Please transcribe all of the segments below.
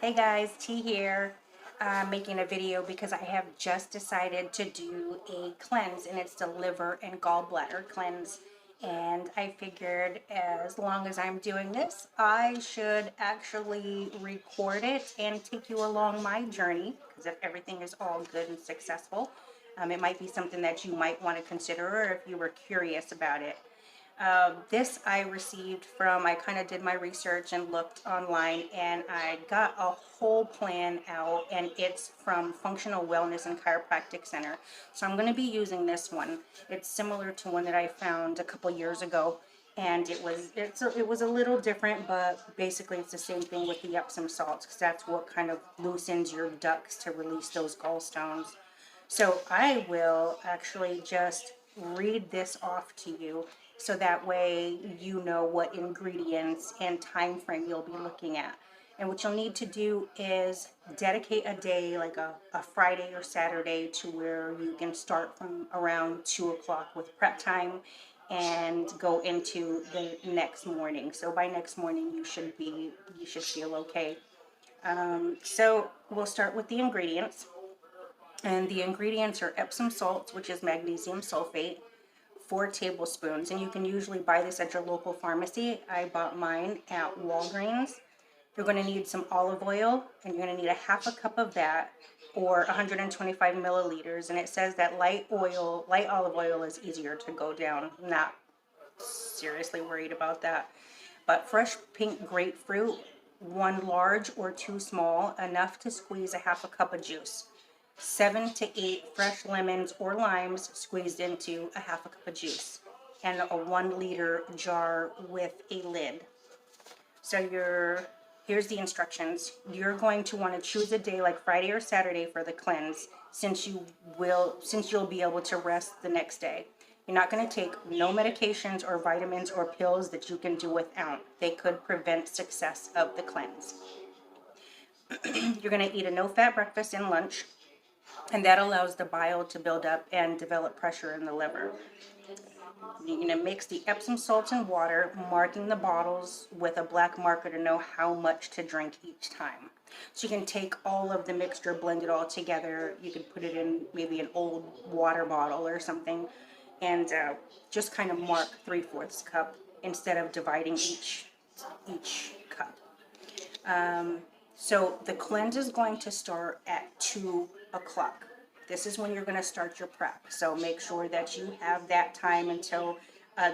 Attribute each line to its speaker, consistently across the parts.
Speaker 1: Hey guys, T here, making a video because I have just decided to do a cleanse, and it's the liver and gallbladder cleanse. And I figured as long as I'm doing this, I should actually record it and take you along my journey, because if everything is all good and successful, it might be something that you might want to consider, or if you were curious about it. This I received from, I kind of did my research and looked online, and I got a whole plan out, and it's from Functional Wellness and Chiropractic Center. So I'm going to be using this one. It's similar to one that I found a couple years ago, and it was a little different, but basically it's the same thing with the Epsom salts, because that's what kind of loosens your ducts to release those gallstones. So I will actually just read this off to you so that way you know what ingredients and time frame you'll be looking at. And what you'll need to do is dedicate a day, like a Friday or Saturday, to where you can start from around 2 o'clock with prep time and go into the next morning. So by next morning you should feel okay. So we'll start with the ingredients. And the ingredients are Epsom salt, which is magnesium sulfate, 4 tablespoons. And you can usually buy this at your local pharmacy. I bought mine at Walgreens. You're going to need some olive oil, and you're going to need a half a cup of that, or 125 milliliters. And it says that light olive oil is easier to go down. I'm not seriously worried about that. But fresh pink grapefruit, 1 large or 2 small, enough to squeeze a half a cup of juice. 7 to 8 fresh lemons or limes squeezed into a half a cup of juice, and a 1 liter jar with a lid. So here's the instructions. You're going to want to choose a day like Friday or Saturday for the cleanse, since you'll be able to rest the next day. You're not going to take no medications or vitamins or pills that you can do without. They could prevent success of the cleanse. You're going to eat a no-fat breakfast and lunch, and that allows the bile to build up and develop pressure in the liver. You're going to mix the Epsom salts and water, marking the bottles with a black marker to know how much to drink each time. So you can take all of the mixture, blend it all together. You can put it in maybe an old water bottle or something, and just kind of mark 3/4 cup instead of dividing each cup. So the cleanse is going to start at 2 o'clock. This is when you're going to start your prep. So make sure that you have that time until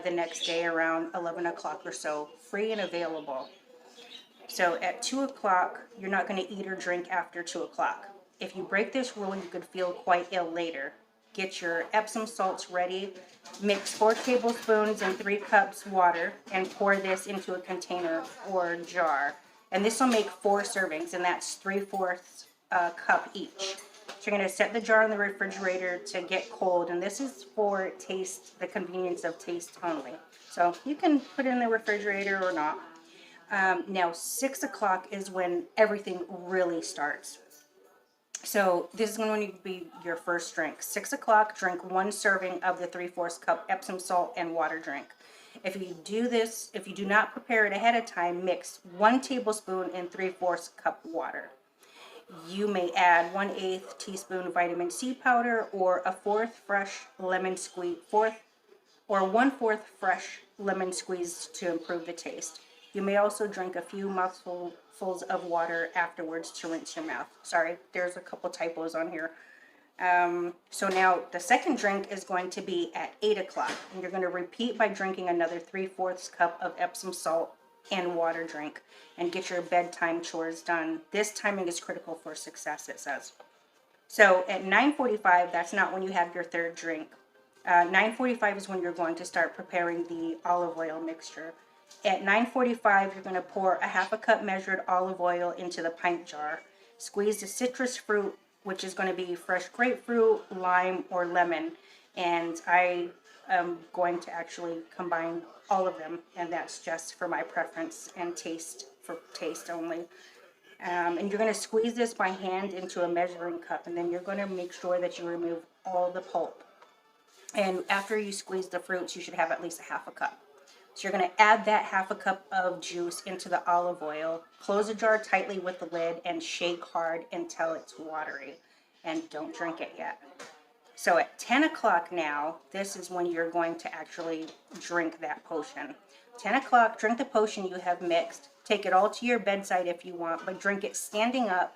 Speaker 1: the next day around 11 o'clock or so, free and available. So at 2 o'clock, you're not going to eat or drink after 2 o'clock. If you break this rule, you could feel quite ill later. Get your Epsom salts ready. Mix 4 tablespoons and 3 cups water, and pour this into a container or jar. And this will make 4 servings, and that's 3/4 cup each. So you're going to set the jar in the refrigerator to get cold, and this is for taste, the convenience of taste only. So you can put it in the refrigerator or not. Now 6 o'clock is when everything really starts. So this is going to be your first drink. 6 o'clock, drink 1 serving of the 3/4 cup Epsom salt and water drink. If you do not prepare it ahead of time, mix 1 tablespoon in 3/4 cup water. You may add 1/8 teaspoon vitamin C powder, or a 1/4 fresh lemon squeeze to improve the taste. You may also drink a few mouthfuls of water afterwards to rinse your mouth. Sorry, there's a couple typos on here. So now the second drink is going to be at 8 o'clock, and you're going to repeat by drinking another 3/4 cup of Epsom salt and water drink, and get your bedtime chores done. This timing is critical for success, it says. So at 9:45, that's not when you have your third drink. 9:45 is when you're going to start preparing the olive oil mixture. At 9:45, you're going to pour a half a cup measured olive oil into the pint jar. Squeeze the citrus fruit, which is going to be fresh grapefruit, lime, or lemon. And I am going to actually combine all of them, and that's just for my preference and taste, for taste only. And you're going to squeeze this by hand into a measuring cup, and then you're going to make sure that you remove all the pulp. And after you squeeze the fruits, you should have at least a half a cup. So you're going to add that half a cup of juice into the olive oil, close the jar tightly with the lid, and shake hard until it's watery. And don't drink it yet. So at 10 o'clock now, this is when you're going to actually drink that potion. 10 o'clock, drink the potion you have mixed. Take it all to your bedside if you want, but drink it standing up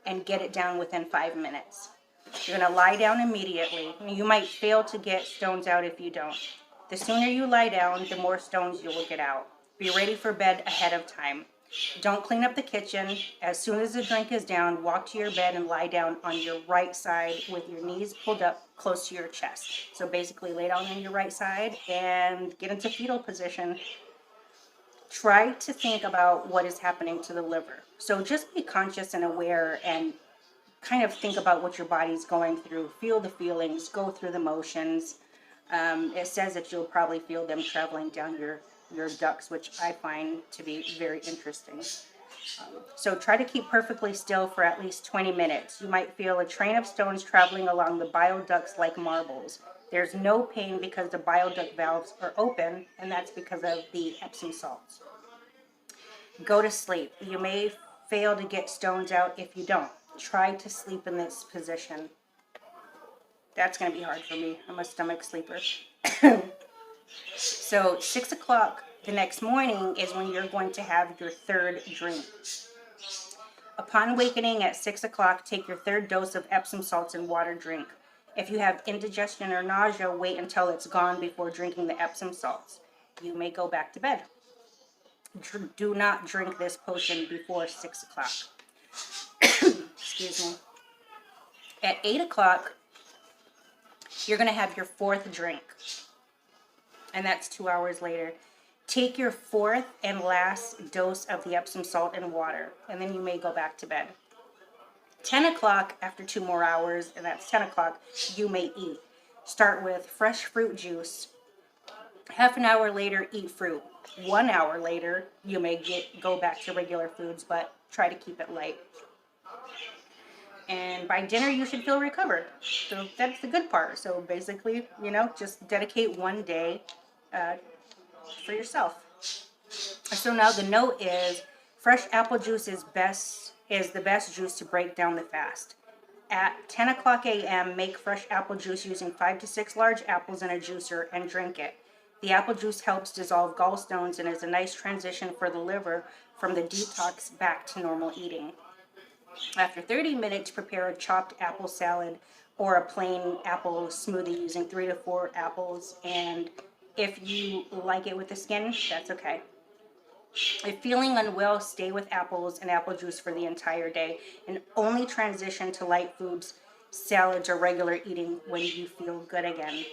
Speaker 1: and get it down within 5 minutes. You're going to lie down immediately. You might fail to get stones out if you don't. The sooner you lie down, the more stones you will get out. Be ready for bed ahead of time. Don't clean up the kitchen. As soon as the drink is down, walk to your bed and lie down on your right side with your knees pulled up close to your chest. So basically lay down on your right side and get into fetal position. Try to think about what is happening to the liver. So just be conscious and aware and kind of think about what your body's going through. Feel the feelings, go through the motions. It says that you'll probably feel them traveling down your ducts, which I find to be very interesting. So try to keep perfectly still for at least 20 minutes. You might feel a train of stones traveling along the bile ducts like marbles. There's no pain because the bile duct valves are open, and that's because of the Epsom salts. Go to sleep. You may fail to get stones out if you don't. Try to sleep in this position. That's going to be hard for me. I'm a stomach sleeper. So 6 o'clock the next morning is when you're going to have your third drink. Upon awakening at 6 o'clock, take your third dose of Epsom salts and water drink. If you have indigestion or nausea, wait until it's gone before drinking the Epsom salts. You may go back to bed. Do not drink this potion before 6 o'clock. Excuse me. At 8 o'clock, you're going to have your fourth drink. And that's 2 hours later. Take your fourth and last dose of the Epsom salt and water, and then you may go back to bed. 10 o'clock, after 2 more hours, and that's 10 o'clock, you may eat. Start with fresh fruit juice. Half an hour later, eat fruit. 1 hour later, you may go back to regular foods, but try to keep it light. And by dinner, you should feel recovered. So that's the good part. So basically, just dedicate one day for yourself. So now the note is, fresh apple juice is the best juice to break down the fast. At 10 o'clock a.m., make fresh apple juice using 5 to 6 large apples in a juicer and drink it. The apple juice helps dissolve gallstones and is a nice transition for the liver from the detox back to normal eating. After 30 minutes, prepare a chopped apple salad or a plain apple smoothie using 3 to 4 apples, and if you like it with the skin, that's okay. If feeling unwell, stay with apples and apple juice for the entire day, and only transition to light foods, salads, or regular eating when you feel good again.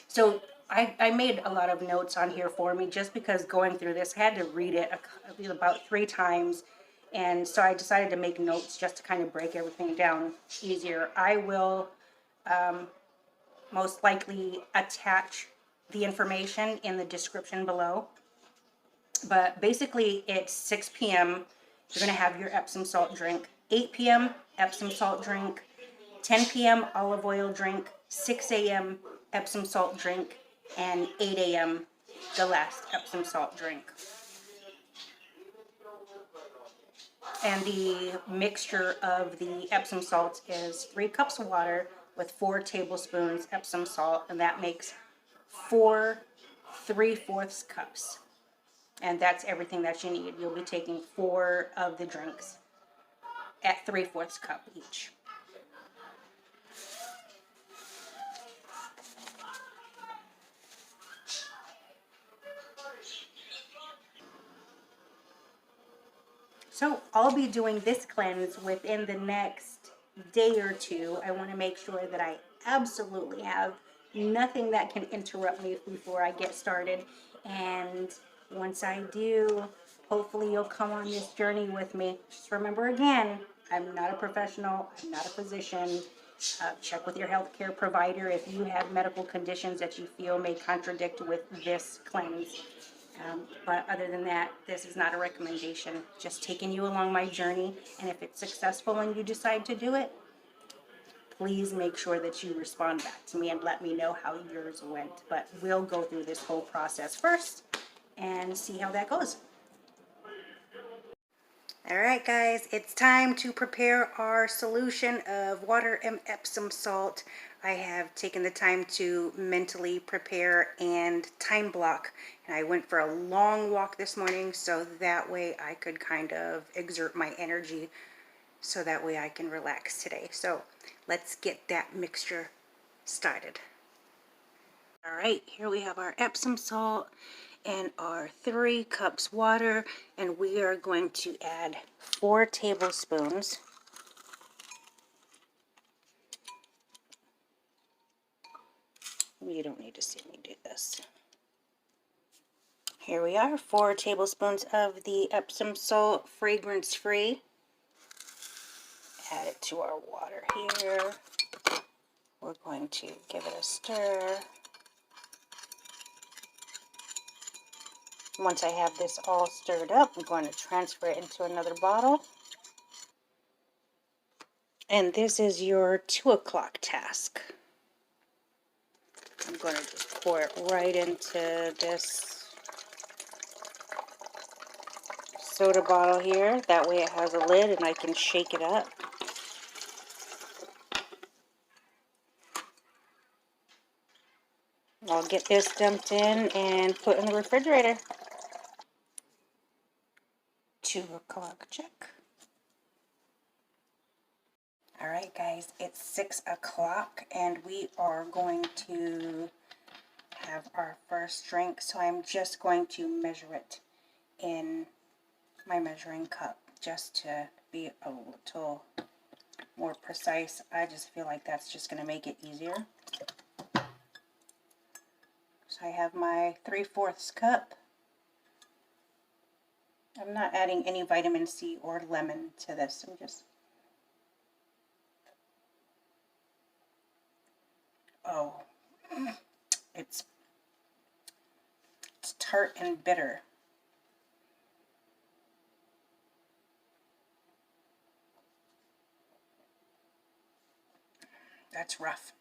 Speaker 1: So I made a lot of notes on here for me just because going through this, I had to read it about 3 times, and so I decided to make notes just to kind of break everything down easier. I will most likely attach the information in the description below. But basically, it's 6 p.m. You're going to have your Epsom salt drink. 8 p.m., Epsom salt drink. 10 p.m., olive oil drink. 6 a.m., Epsom salt drink. And 8 a.m., the last Epsom salt drink. And the mixture of the Epsom salts is 3 cups of water with 4 tablespoons Epsom salt, and that makes 4 3/4 cups. And that's everything that you need. You'll be taking 4 of the drinks at 3/4 cup each. So I'll be doing this cleanse within the next day or 2. I want to make sure that I absolutely have nothing that can interrupt me before I get started. And once I do, hopefully you'll come on this journey with me. Just remember again, I'm not a professional, I'm not a physician. Check with your healthcare provider if you have medical conditions that you feel may contradict with this cleanse. But other than that, this is not a recommendation. Just taking you along my journey, and if it's successful and you decide to do it, please make sure that you respond back to me and let me know how yours went. But we'll go through this whole process first and see how that goes. All right, guys, it's time to prepare our solution of water and Epsom salt. I have taken the time to mentally prepare and time block. And I went for a long walk this morning so that way I could kind of exert my energy so that way I can relax today. So let's get that mixture started. All right, here we have our Epsom salt and our 3 cups water, and we are going to add 4 tablespoons. You don't need to see me do this. Here we are, 4 tablespoons of the Epsom salt, fragrance free. Add it to our water here. We're going to give it a stir. Once I have this all stirred up, I'm going to transfer it into another bottle. And this is your 2 o'clock task. I'm going to just pour it right into this soda bottle here. That way it has a lid and I can shake it up. I'll get this dumped in and put in the refrigerator. 2 o'clock check. Alright guys, it's 6 o'clock and we are going to have our first drink. So I'm just going to measure it in my measuring cup just to be a little more precise. I just feel like that's just going to make it easier. So I have my 3/4 cup. I'm not adding any vitamin C or lemon to this. I'm just, oh, it's tart and bitter. That's rough.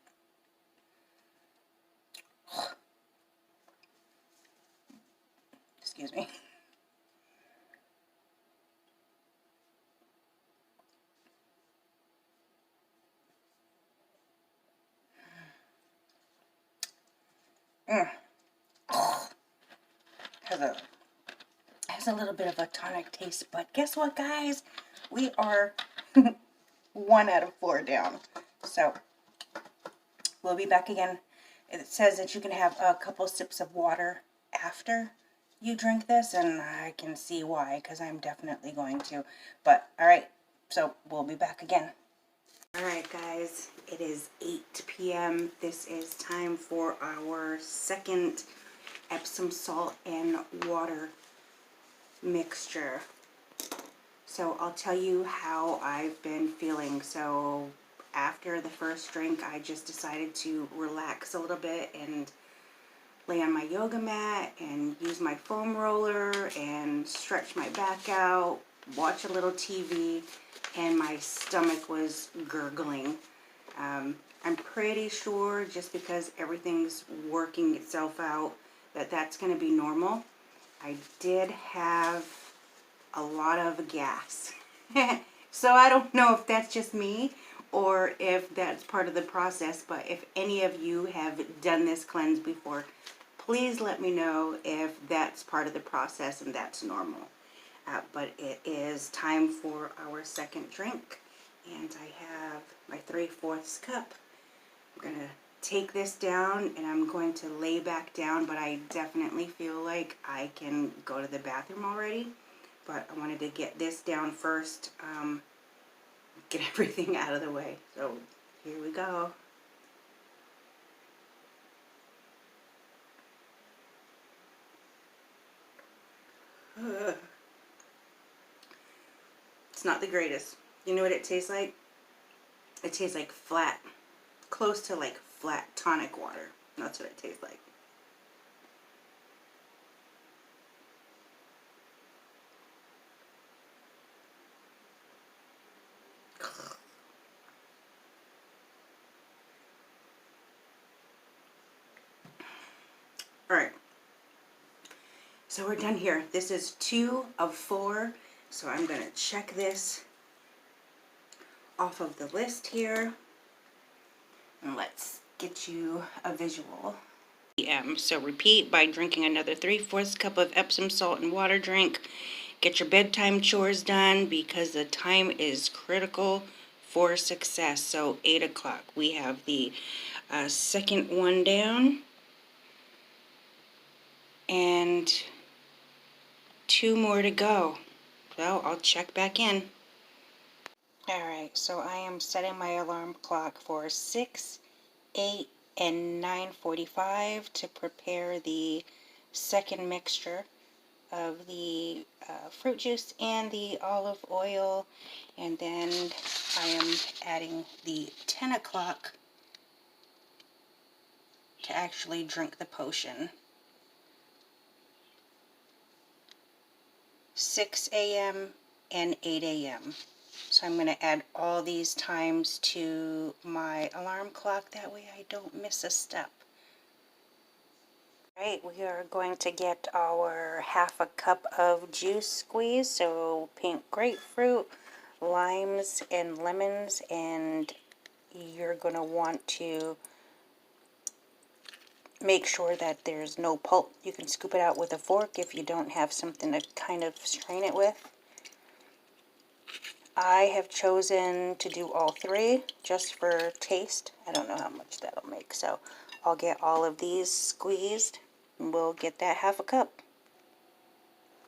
Speaker 1: Excuse me. Has a little bit of a tonic taste, but guess what, guys? We are 1 out of 4 down. So we'll be back again. It says that you can have a couple sips of water after you drink this, and I can see why, because I'm definitely going to. But all right, so we'll be back again. All right, guys, it is 8 p.m. This is time for our second Epsom salt and water mixture. So I'll tell you how I've been feeling. So after the first drink, I just decided to relax a little bit and lay on my yoga mat and use my foam roller and stretch my back out, watch a little TV, and my stomach was gurgling. I'm pretty sure, just because everything's working itself out, that that's going to be normal. I did have a lot of gas. So I don't know if that's just me or if that's part of the process, but if any of you have done this cleanse before, please let me know if that's part of the process and that's normal. But it is time for our second drink, and I have my 3/4 cup. I'm going to take this down and I'm going to lay back down, but I definitely feel like I can go to the bathroom already. But I wanted to get this down first, get everything out of the way. So here we go. It's not the greatest. You know what it tastes like? It tastes like flat, close to like flat tonic water. That's what it tastes like. So we're done here. This is 2 of 4. So I'm going to check this off of the list here. And let's get you a visual. So repeat by drinking another 3/4 cup of Epsom salt and water drink. Get your bedtime chores done because the time is critical for success. So 8 o'clock. We have the second one down. And 2 more to go. So I'll check back in. Alright, so I am setting my alarm clock for 6, 8, and 9:45 to prepare the second mixture of the fruit juice and the olive oil, and then I am adding the 10 o'clock to actually drink the potion. 6 a.m. and 8 a.m. So I'm going to add all these times to my alarm clock, that way I don't miss a step. Alright, we are going to get our 1/2 cup of juice squeeze, so pink grapefruit, limes, and lemons, and you're going to want to make sure that there's no pulp. You can scoop it out with a fork if you don't have something to kind of strain it with. I have chosen to do all 3 just for taste. I don't know how much that'll make, so I'll get all of these squeezed and we'll get that 1/2 cup.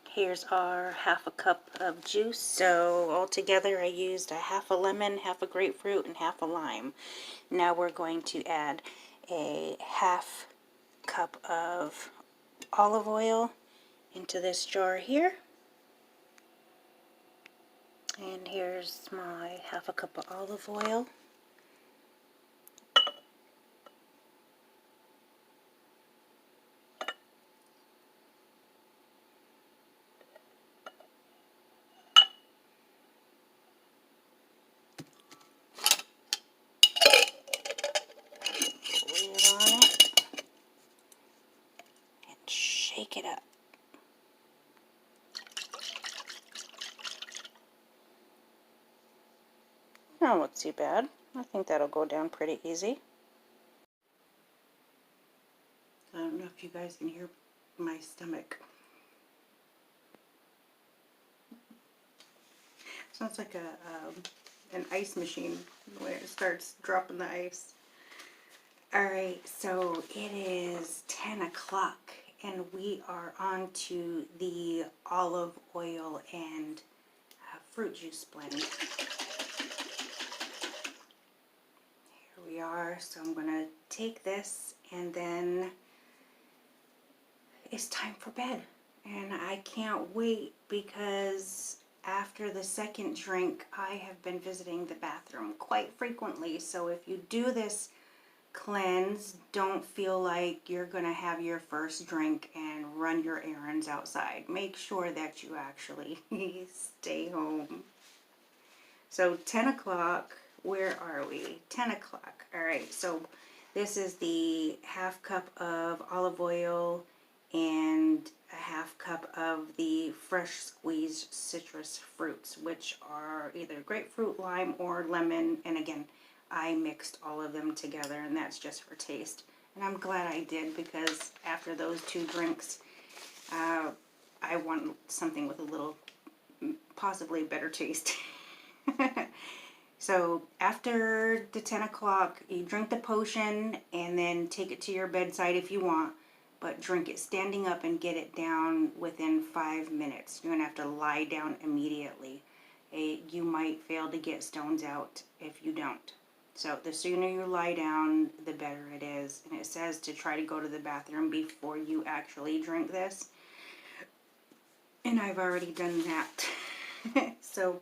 Speaker 1: Here's our 1/2 cup of juice. So altogether I used a 1/2 lemon, 1/2 grapefruit, and 1/2 lime. Now we're going to add a 1/2 cup of olive oil into this jar here. And here's my 1/2 cup of olive oil. Lid on it and shake it up. That looks too bad. I think that'll go down pretty easy. I don't know if you guys can hear my stomach. Sounds like an ice machine when it starts dropping the ice. Alright, so it is 10 o'clock and we are on to the olive oil and fruit juice blend. Here we are. So I'm going to take this and then it's time for bed. And I can't wait because after the second drink I have been visiting the bathroom quite frequently. So if you do this cleanse, don't feel like you're going to have your first drink and run your errands outside. Make sure that you actually stay home. So 10 o'clock, where are we? 10 o'clock. Alright, so this is the 1/2 cup of olive oil and a 1/2 cup of the fresh squeezed citrus fruits, which are either grapefruit, lime, or lemon. And again, I mixed all of them together, and that's just for taste. And I'm glad I did, because after those 2 drinks, I want something with a little, possibly better taste. So after the 10 o'clock, you drink the potion and then take it to your bedside if you want, but drink it standing up and get it down within 5 minutes. You're going to have to lie down immediately. You might fail to get stones out if you don't. So the sooner you lie down, the better it is. And it says to try to go to the bathroom before you actually drink this. And I've already done that. So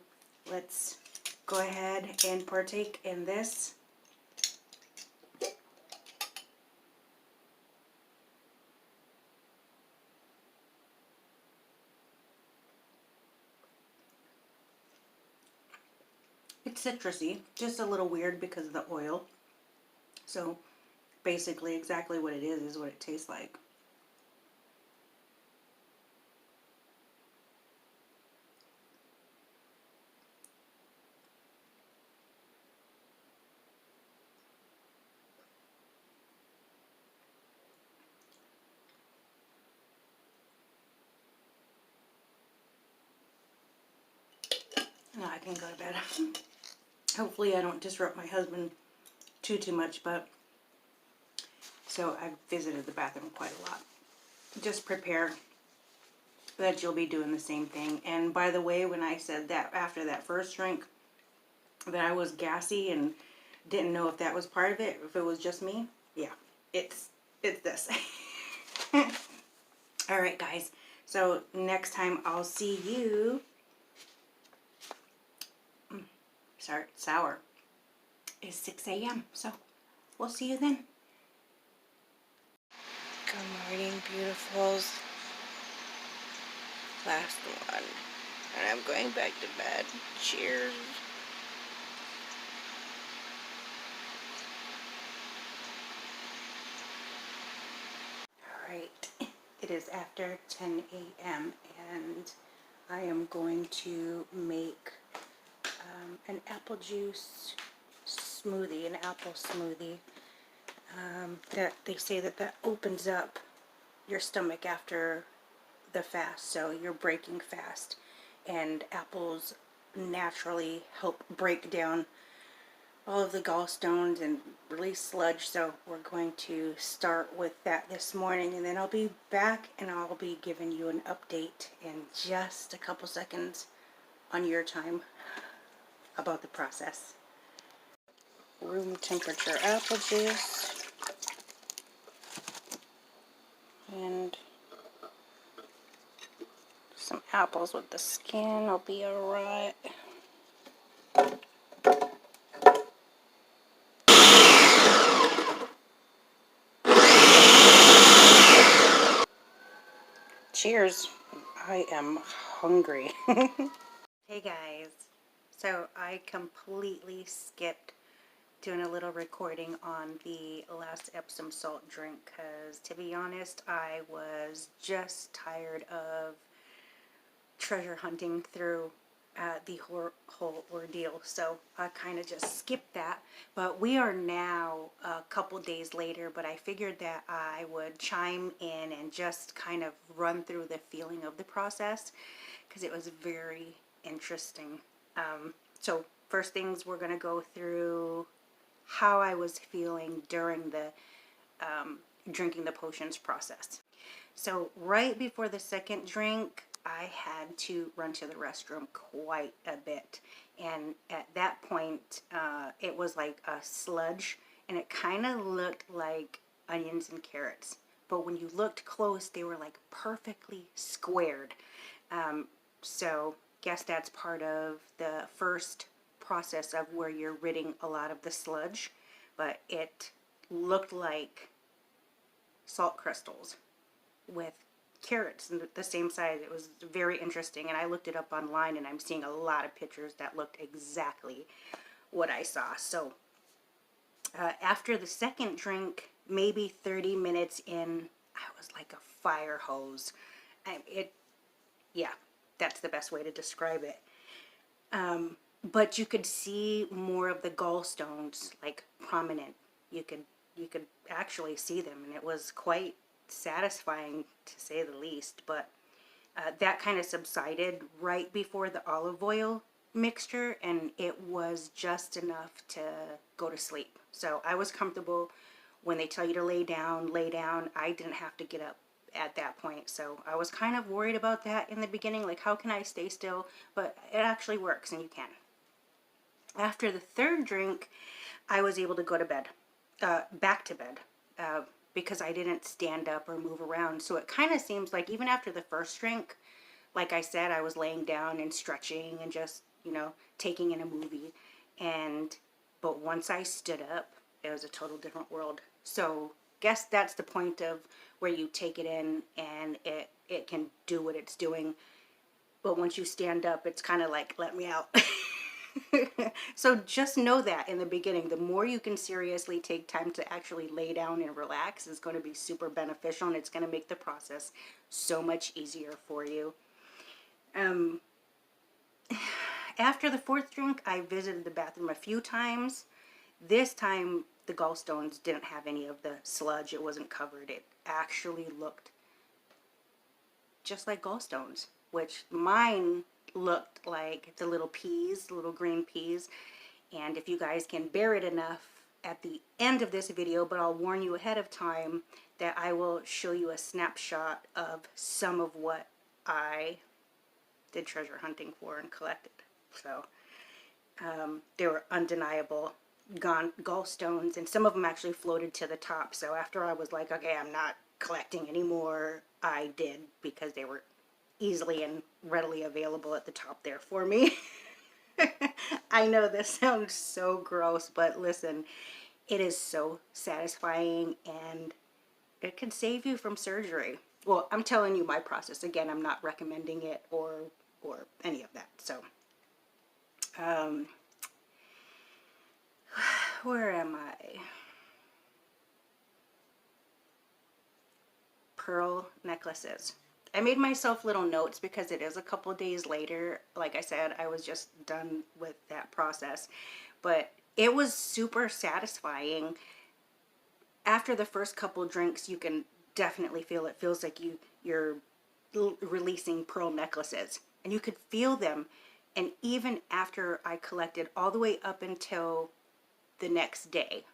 Speaker 1: let's go ahead and partake in this. It's citrusy, just a little weird because of the oil. So basically exactly what it is what it tastes like. now I can go to bed. Hopefully I don't disrupt my husband too much, but so I've visited the bathroom quite a lot. Just prepare that you'll be doing the same thing. And by the way, when I said that after that first drink that I was gassy and didn't know if that was part of it, if it was just me, yeah, it's this. All right, guys. So next time I'll see you. Sorry, sour. It's 6 a.m. So we'll see you then.
Speaker 2: Good morning, beautifuls. Last one. And I'm going back to bed. Cheers.
Speaker 1: Alright, it is after 10 a.m. and I am going to make an apple juice smoothie, an apple smoothie. That they say that opens up your stomach after the fast, so you're breaking fast, and apples naturally help break down all of the gallstones and release sludge. So we're going to start with that this morning, and then I'll be back and I'll be giving you an update in just a couple seconds on your time about the process.
Speaker 2: Room temperature apple juice. And some apples with the skin will be alright. Cheers. I am hungry.
Speaker 1: Hey guys, so I completely skipped doing a little recording on the last Epsom Salt drink because, to be honest, I was just tired of treasure hunting through the whole ordeal, so I kind of just skipped that. But we are now a couple days later, but I figured that I would chime in and just kind of run through the feeling of the process because it was very interesting. So first things, we're going to go through how I was feeling during the drinking the potions process. So right before the second drink, I had to run to the restroom quite a bit, and at that point it was like a sludge, and it kind of looked like onions and carrots, but when you looked close they were like perfectly squared. So guess that's part of the first process of where you're ridding a lot of the sludge, but it looked like salt crystals with carrots and the same size. It was very interesting, and I looked it up online and I'm seeing a lot of pictures that looked exactly what I saw. So after the second drink, maybe 30 minutes in, I was like a fire hose. Yeah, that's the best way to describe it. But you could see more of the gallstones, like prominent. You could actually see them, and it was quite satisfying to say the least. But that kind of subsided right before the olive oil mixture, and it was just enough to go to sleep. So I was comfortable. When they tell you to lay down, lay down. I didn't have to get up at that point, so I was kind of worried about that in the beginning, like how can I stay still, but it actually works and you can. After the third drink, I was able to go to bed, back to bed, because I didn't stand up or move around. So it kind of seems like even after the first drink, like I said, I was laying down and stretching and just, you know, taking in a movie. But once I stood up, it was a total different world. So guess that's the point of where you take it in and it can do what it's doing. But once you stand up, it's kind of like, let me out. So just know that in the beginning, the more you can seriously take time to actually lay down and relax is going to be super beneficial, and it's going to make the process so much easier for you. After the fourth drink, I visited the bathroom a few times. This time, the gallstones didn't have any of the sludge. It wasn't covered. It actually looked just like gallstones, which mine looked like the little peas, the little green peas. And if you guys can bear it enough at the end of this video, but I'll warn you ahead of time that I will show you a snapshot of some of what I did treasure hunting for and collected. So they were undeniable gallstones, and some of them actually floated to the top. So after I was like, okay, I'm not collecting anymore, I did, because they were easily and readily available at the top there for me. I know this sounds so gross, but listen, it is so satisfying, and it can save you from surgery. Well, I'm telling you my process. Again, I'm not recommending it or any of that. So, where am I? Pearl necklaces. I made myself little notes because it is a couple days later. Like I said, I was just done with that process. But it was super satisfying. After the first couple drinks, you can definitely feel it. Feels like you're releasing pearl necklaces. And you could feel them. And even after I collected all the way up until the next day,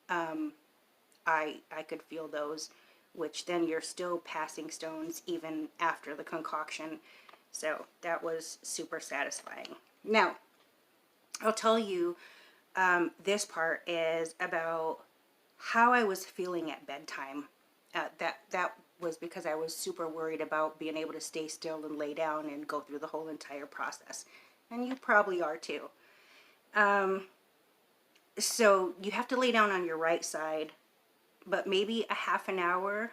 Speaker 1: I could feel those, which then you're still passing stones even after the concoction. So that was super satisfying. Now, I'll tell you, this part is about how I was feeling at bedtime. That was because I was super worried about being able to stay still and lay down and go through the whole entire process. And you probably are too. So you have to lay down on your right side, but maybe a half an hour,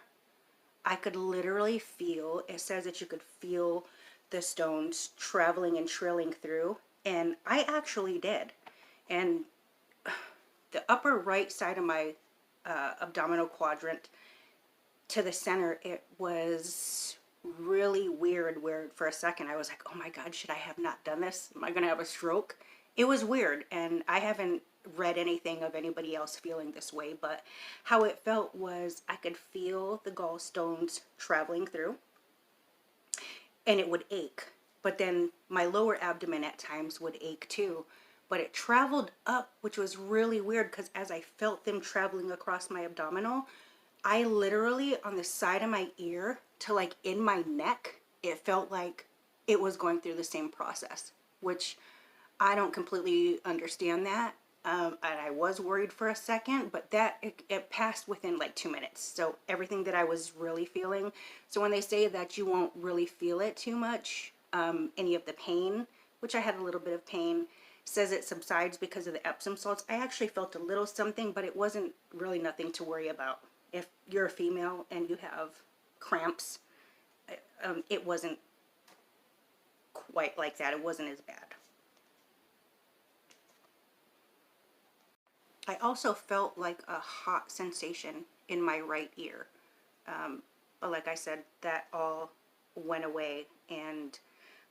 Speaker 1: I could literally feel, it says that you could feel the stones traveling and trilling through, and I actually did. And the upper right side of my abdominal quadrant to the center, it was really weird where for a second I was like, oh my God, should I have not done this? Am I gonna have a stroke? It was weird, and I haven't read anything of anybody else feeling this way, but how it felt was I could feel the gallstones traveling through, and it would ache. But then my lower abdomen at times would ache too. But it traveled up, which was really weird, because as I felt them traveling across my abdominal, I literally, on the side of my ear to like in my neck, it felt like it was going through the same process, which I don't completely understand that. And I was worried for a second, but it passed within like 2 minutes. So everything that I was really feeling. So when they say that you won't really feel it too much, any of the pain, which I had a little bit of pain, says it subsides because of the Epsom salts. I actually felt a little something, but it wasn't really nothing to worry about. If you're a female and you have cramps, it wasn't quite like that. It wasn't as bad. I also felt like a hot sensation in my right ear. But like I said, that all went away, and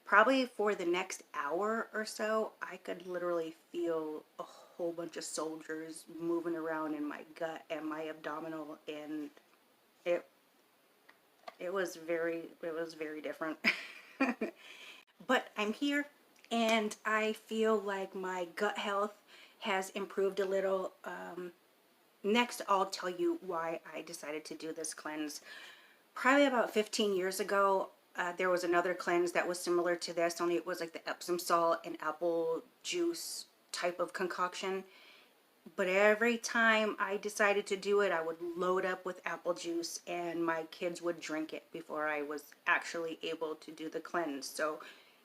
Speaker 1: probably for the next hour or so, I could literally feel a whole bunch of soldiers moving around in my gut and my abdominal, and it was very different. But I'm here, and I feel like my gut health has improved a little. Next, I'll tell you why I decided to do this cleanse. Probably about 15 years ago, there was another cleanse that was similar to this, only it was like the Epsom salt and apple juice type of concoction. But every time I decided to do it, I would load up with apple juice, and my kids would drink it before I was actually able to do the cleanse. So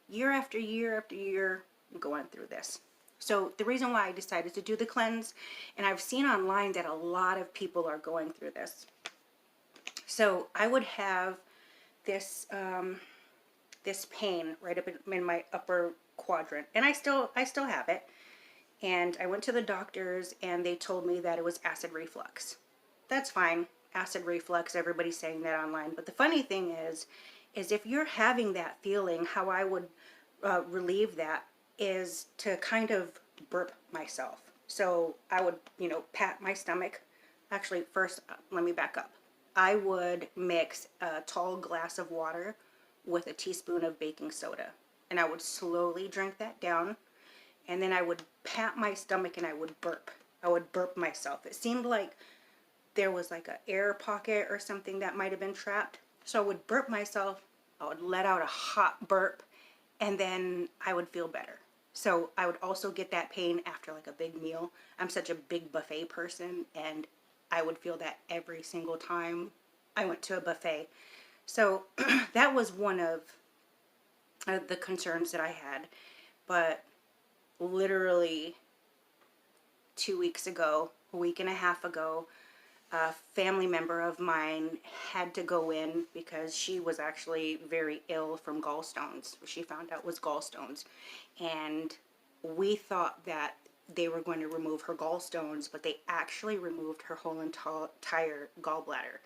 Speaker 1: year after year after year, I'm going through this. So the reason why I decided to do the cleanse, and I've seen online that a lot of people are going through this. So I would have this this pain right up in my upper quadrant, and I still have it. And I went to the doctors, and they told me that it was acid reflux. That's fine, acid reflux. Everybody's saying that online. But the funny thing is if you're having that feeling, how I would relieve that is to kind of burp myself. So I would, pat my stomach. Actually, first, let me back up. I would mix a tall glass of water with a teaspoon of baking soda. And I would slowly drink that down. And then I would pat my stomach and I would burp. I would burp myself. It seemed like there was like an air pocket or something that might have been trapped. So I would burp myself. I would let out a hot burp. And then I would feel better. So I would also get that pain after like a big meal. I'm such a big buffet person, and I would feel that every single time I went to a buffet. So that was one of the concerns that I had. But literally 2 weeks ago, a week and a half ago, a family member of mine had to go in because she was actually very ill from gallstones. She found out it was gallstones. And we thought that they were going to remove her gallstones, but they actually removed her whole entire gallbladder.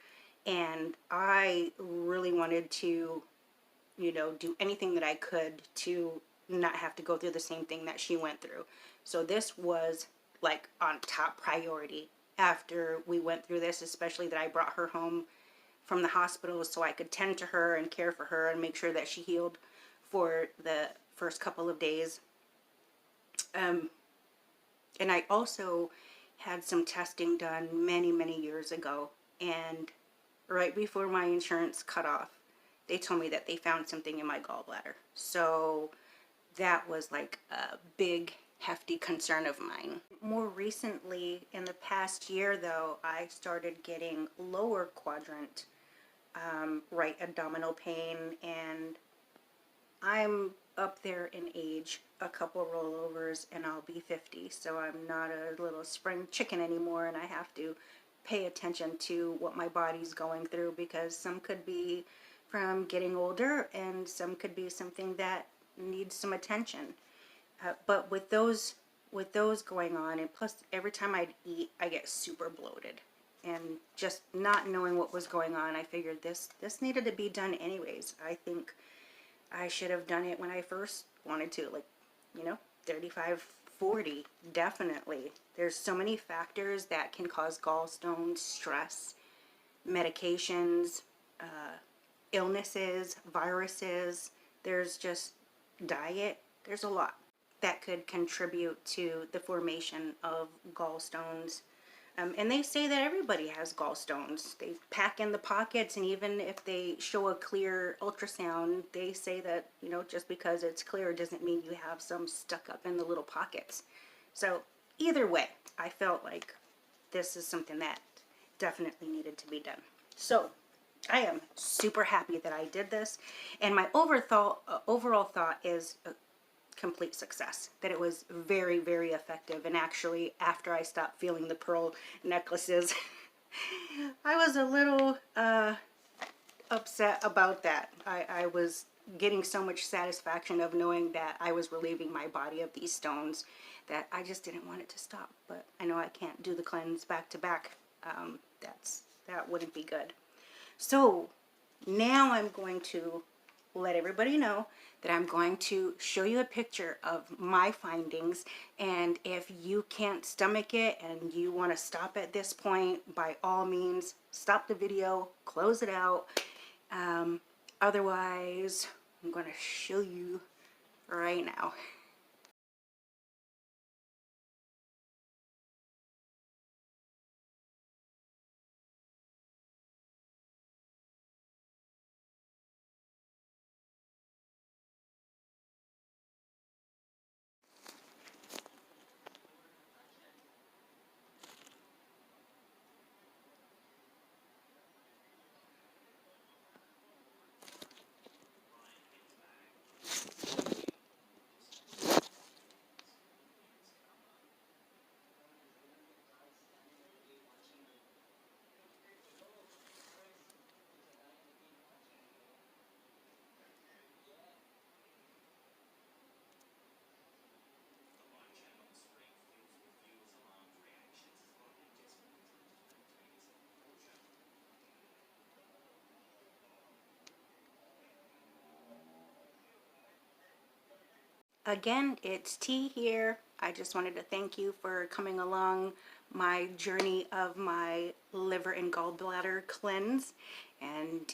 Speaker 1: And I really wanted to, do anything that I could to not have to go through the same thing that she went through. So this was like on top priority after we went through this, especially that I brought her home from the hospital so I could tend to her and care for her and make sure that she healed for the first couple of days. And I also had some testing done many, many years ago, and right before my insurance cut off, they told me that they found something in my gallbladder. So that was like a big, hefty concern of mine. More recently, in the past year though, I started getting lower quadrant right abdominal pain, and I'm up there in age, a couple rollovers, and I'll be 50, so I'm not a little spring chicken anymore, and I have to pay attention to what my body's going through, because some could be from getting older and some could be something that needs some attention. But with those going on, and plus every time I'd eat, I get super bloated. And just not knowing what was going on, I figured this needed to be done anyways. I think I should have done it when I first wanted to, like, 35, 40, definitely. There's so many factors that can cause gallstones: stress, medications, illnesses, viruses. There's just diet. There's a lot that could contribute to the formation of gallstones. And they say that everybody has gallstones. They pack in the pockets, and even if they show a clear ultrasound, they say that, just because it's clear doesn't mean you have some stuck up in the little pockets. So either way, I felt like this is something that definitely needed to be done. So I am super happy that I did this, and my overall thought is complete success, that it was very, very effective. And actually, after I stopped feeling the pearl necklaces, I was a little upset about that. I was getting so much satisfaction of knowing that I was relieving my body of these stones that I just didn't want it to stop. But I know I can't do the cleanse back to back. That wouldn't be good. So now I'm going to let everybody know that I'm going to show you a picture of my findings, and if you can't stomach it and you want to stop at this point, by all means stop the video, close it out. Otherwise, I'm going to show you right now. Again, it's T here. I just wanted to thank you for coming along my journey of my liver and gallbladder cleanse. And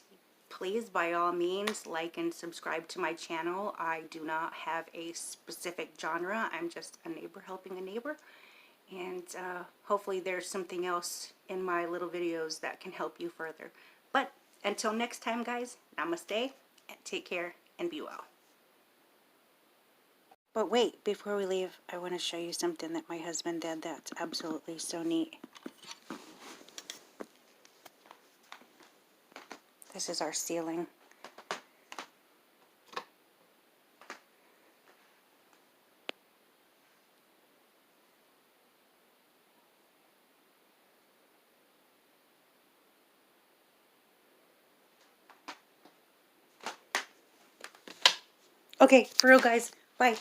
Speaker 1: please, by all means, like and subscribe to my channel. I do not have a specific genre. I'm just a neighbor helping a neighbor. And hopefully there's something else in my little videos that can help you further. But until next time, guys, namaste, and take care, and be well. But wait, before we leave, I want to show you something that my husband did that's absolutely so neat. This is our ceiling. Okay, for real, guys. Bye.